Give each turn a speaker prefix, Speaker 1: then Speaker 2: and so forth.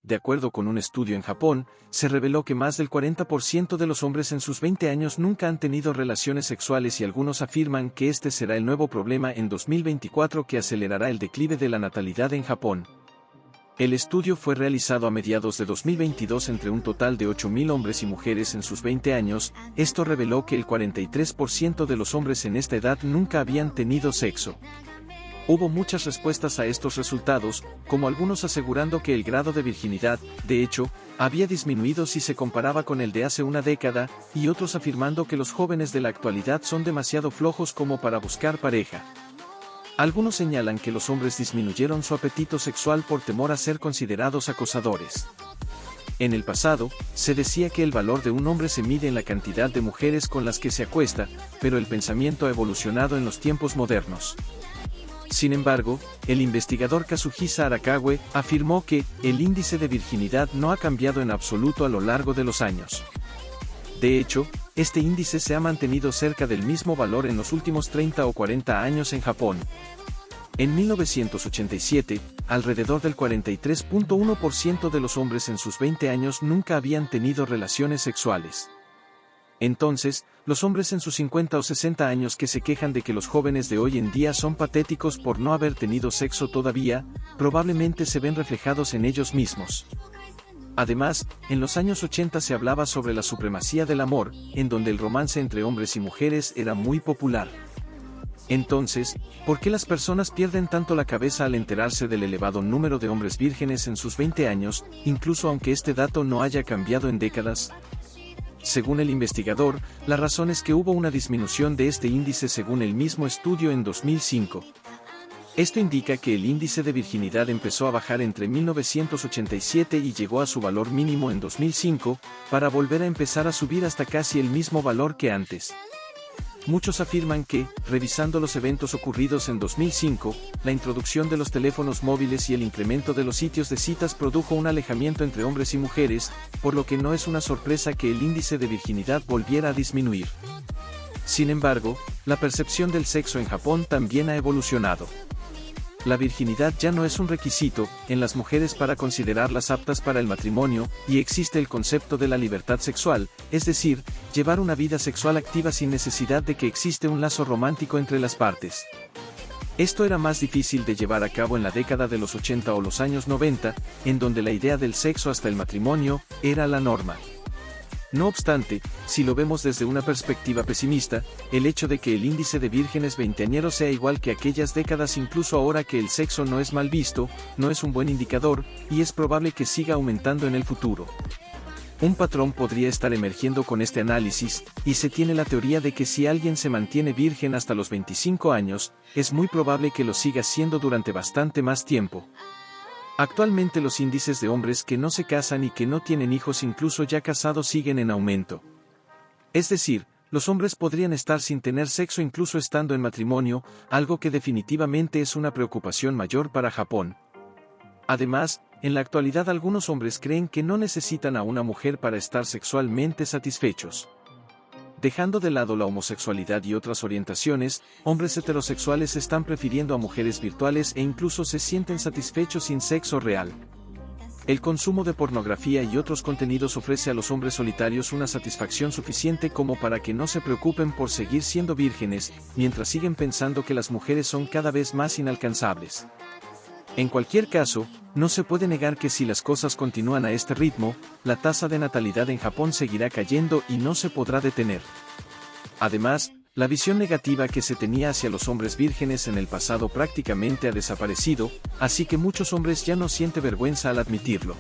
Speaker 1: de acuerdo con un estudio en Japón, se reveló que más del 40% de los hombres en sus 20 años nunca han tenido relaciones sexuales y algunos afirman que este será el nuevo problema en 2024 que acelerará el declive de la natalidad en Japón. El estudio fue realizado a mediados de 2022 entre un total de 8.000 hombres y mujeres en sus 20 años. Esto reveló que el 43% de los hombres en esta edad nunca habían tenido sexo. Hubo muchas respuestas a estos resultados, como algunos asegurando que el grado de virginidad, de hecho, había disminuido si se comparaba con el de hace una década, y otros afirmando que los jóvenes de la actualidad son demasiado flojos como para buscar pareja. Algunos señalan que los hombres disminuyeron su apetito sexual por temor a ser considerados acosadores. En el pasado, se decía que el valor de un hombre se mide en la cantidad de mujeres con las que se acuesta, pero el pensamiento ha evolucionado en los tiempos modernos. Sin embargo, el investigador Kazuhisa Arakawa afirmó que el índice de virginidad no ha cambiado en absoluto a lo largo de los años. De hecho, este índice se ha mantenido cerca del mismo valor en los últimos 30 o 40 años en Japón. En 1987, alrededor del 43.1% de los hombres en sus 20 años nunca habían tenido relaciones sexuales. Entonces, los hombres en sus 50 o 60 años que se quejan de que los jóvenes de hoy en día son patéticos por no haber tenido sexo todavía, probablemente se ven reflejados en ellos mismos. Además, en los años 80 se hablaba sobre la supremacía del amor, en donde el romance entre hombres y mujeres era muy popular. Entonces, ¿por qué las personas pierden tanto la cabeza al enterarse del elevado número de hombres vírgenes en sus 20 años, incluso aunque este dato no haya cambiado en décadas? Según el investigador, la razón es que hubo una disminución de este índice según el mismo estudio en 2005. Esto indica que el índice de virginidad empezó a bajar entre 1987 y llegó a su valor mínimo en 2005, para volver a empezar a subir hasta casi el mismo valor que antes. Muchos afirman que, revisando los eventos ocurridos en 2005, la introducción de los teléfonos móviles y el incremento de los sitios de citas produjo un alejamiento entre hombres y mujeres, por lo que no es una sorpresa que el índice de virginidad volviera a disminuir. Sin embargo, la percepción del sexo en Japón también ha evolucionado. La virginidad ya no es un requisito en las mujeres para considerarlas aptas para el matrimonio, y existe el concepto de la libertad sexual, es decir, llevar una vida sexual activa sin necesidad de que existe un lazo romántico entre las partes. Esto era más difícil de llevar a cabo en la década de los 80 o los años 90, en donde la idea del sexo hasta el matrimonio era la norma. No obstante, si lo vemos desde una perspectiva pesimista, el hecho de que el índice de vírgenes veinteañeros sea igual que aquellas décadas incluso ahora que el sexo no es mal visto, no es un buen indicador, y es probable que siga aumentando en el futuro. Un patrón podría estar emergiendo con este análisis, y se tiene la teoría de que si alguien se mantiene virgen hasta los 25 años, es muy probable que lo siga siendo durante bastante más tiempo. Actualmente los índices de hombres que no se casan y que no tienen hijos incluso ya casados siguen en aumento. Es decir, los hombres podrían estar sin tener sexo incluso estando en matrimonio, algo que definitivamente es una preocupación mayor para Japón. Además, en la actualidad algunos hombres creen que no necesitan a una mujer para estar sexualmente satisfechos. Dejando de lado la homosexualidad y otras orientaciones, hombres heterosexuales están prefiriendo a mujeres virtuales e incluso se sienten satisfechos sin sexo real. El consumo de pornografía y otros contenidos ofrece a los hombres solitarios una satisfacción suficiente como para que no se preocupen por seguir siendo vírgenes, mientras siguen pensando que las mujeres son cada vez más inalcanzables. En cualquier caso, no se puede negar que si las cosas continúan a este ritmo, la tasa de natalidad en Japón seguirá cayendo y no se podrá detener. Además, la visión negativa que se tenía hacia los hombres vírgenes en el pasado prácticamente ha desaparecido, así que muchos hombres ya no sienten vergüenza al admitirlo.